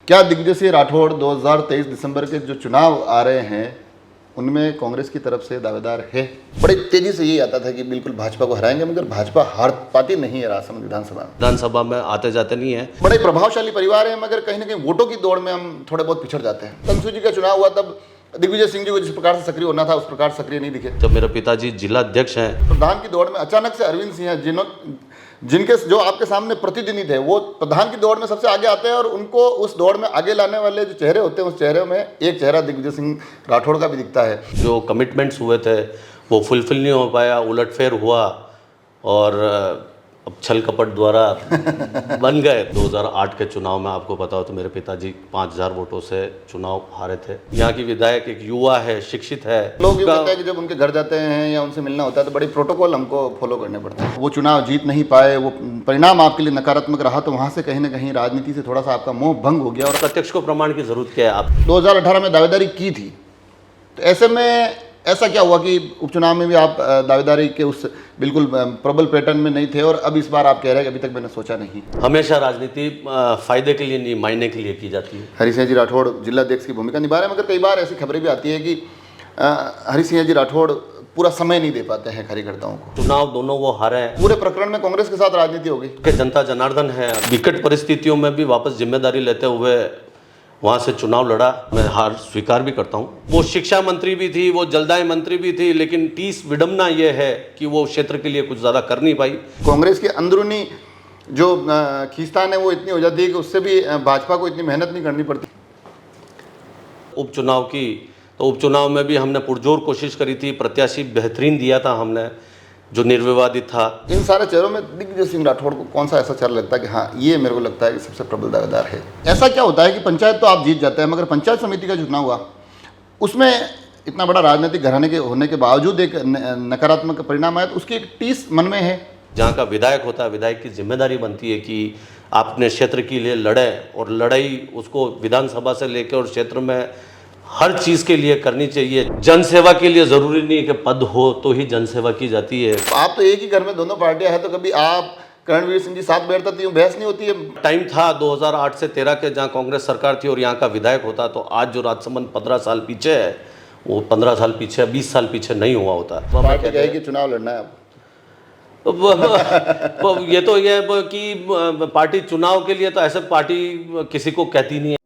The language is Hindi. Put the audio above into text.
क्या दिग्विजय सिंह राठौड़ 2023 दिसंबर के जो चुनाव आ रहे हैं उनमें कांग्रेस की तरफ से दावेदार है? बड़ी तेजी से ये आता था कि बिल्कुल भाजपा को हराएंगे, मगर भाजपा हार पाती नहीं है राजसमंद विधानसभा में आते जाते नहीं है। बड़े प्रभावशाली परिवार है, मगर कहीं ना कहीं वोटों की दौड़ में हम थोड़े बहुत पिछड़ जाते हैं। तंसू जी का चुनाव हुआ तब दिग्विजय सिंह जी को जिस प्रकार से सक्रिय होना था उस प्रकार सक्रिय नहीं दिखे। जब मेरे पिताजी जिला अध्यक्ष हैं, प्रधान की दौड़ में अचानक से अरविंद सिंह जिनके जो आपके सामने प्रतिनिधि थे वो प्रधान की दौड़ में सबसे आगे आते हैं, और उनको उस दौड़ में आगे लाने वाले जो चेहरे होते हैं उस चेहरे में एक चेहरा दिग्विजय सिंह राठौड़ का भी दिखता है। जो कमिटमेंट्स हुए थे वो फुलफिल नहीं हो पाया, उलटफेर हुआ और अब छल कपट द्वारा बन गए। 2008 के चुनाव में आपको पता हो तो मेरे पिताजी 5000 वोटों से चुनाव हारे थे। यहाँ की विधायक एक युवा है, शिक्षित है। लोग ये कहते हैं कि जब उनके घर जाते हैं या उनसे मिलना होता है तो बड़े प्रोटोकॉल हमको फॉलो करने पड़ते हैं। वो चुनाव जीत नहीं पाए, वो परिणाम आपके लिए नकारात्मक रहा, तो वहाँ से कहीं ना कहीं राजनीति से थोड़ा सा आपका मोह भंग हो गया। और प्रत्यक्ष को प्रमाण की जरूरत क्या है? आप 2018 में दावेदारी की थी, तो ऐसे में ऐसा क्या हुआ कि उपचुनाव में भी आप दावेदारी के उस बिल्कुल प्रबल पैटर्न में नहीं थे, और अब इस बार आप कह रहे हैं कि अभी तक मैंने सोचा नहीं? हमेशा राजनीति फायदे के लिए नहीं, मायने के लिए की जाती है। हरि सिंह जी राठौड़ जिला अध्यक्ष की भूमिका निभा रहे हैं, मगर कई बार ऐसी खबरें भी आती है कि हरि सिंह जी राठौड़ पूरा समय नहीं दे पाते हैं कार्यकर्ताओं को। चुनाव दोनों वो हारे हैं। पूरे प्रकरण में कांग्रेस के साथ राजनीति हो गई कि जनता जनार्दन है, विकट परिस्थितियों में भी वापस जिम्मेदारी लेते हुए वहाँ से चुनाव लड़ा। मैं हार स्वीकार भी करता हूँ। वो शिक्षा मंत्री भी थी, वो जलदाय मंत्री भी थी, लेकिन तीस विडम्बना ये है कि वो क्षेत्र के लिए कुछ ज़्यादा कर नहीं पाई। कांग्रेस के अंदरूनी जो खींचतान है वो इतनी हो जाती है कि उससे भी भाजपा को इतनी मेहनत नहीं करनी पड़ती। उपचुनाव की तो उपचुनाव में भी हमने पुरजोर कोशिश करी थी, प्रत्याशी बेहतरीन दिया था हमने जो निर्विवादित था। इन सारे चेहरों में दिग्विजय सिंह राठौड़ को कौन सा ऐसा चेहरा लगता है कि हाँ ये मेरे को लगता है कि सबसे प्रबल दावेदार है? ऐसा क्या होता है कि पंचायत तो आप जीत जाते हैं, मगर पंचायत समिति का जो चुनाव हुआ उसमें इतना बड़ा राजनीतिक घराने के होने के बावजूद एक नकारात्मक परिणाम आया, तो उसकी एक टीस मन में है। जहाँ का विधायक होता है, विधायक की जिम्मेदारी बनती है कि आप अपने क्षेत्र के लिए लड़े, और लड़ाई उसको विधानसभा से लेकर और क्षेत्र में हर चीज़ के लिए करनी चाहिए। जनसेवा के लिए ज़रूरी नहीं है कि पद हो तो ही जनसेवा की जाती है। आप तो एक ही घर में दोनों पार्टियां हैं, तो कभी आप करणवीर सिंह जी साथ बैठते थे, बहस नहीं होती है? टाइम था 2008 से 13 के जहाँ कांग्रेस सरकार थी और यहाँ का विधायक होता, तो आज जो राजसमंद 15 साल पीछे है वो 15 साल पीछे, 20 साल पीछे नहीं हुआ होता। पार्टी कहेगी चुनाव लड़ना है अब ये तो ये कि पार्टी चुनाव के लिए तो ऐसे पार्टी किसी को कहती नहीं है।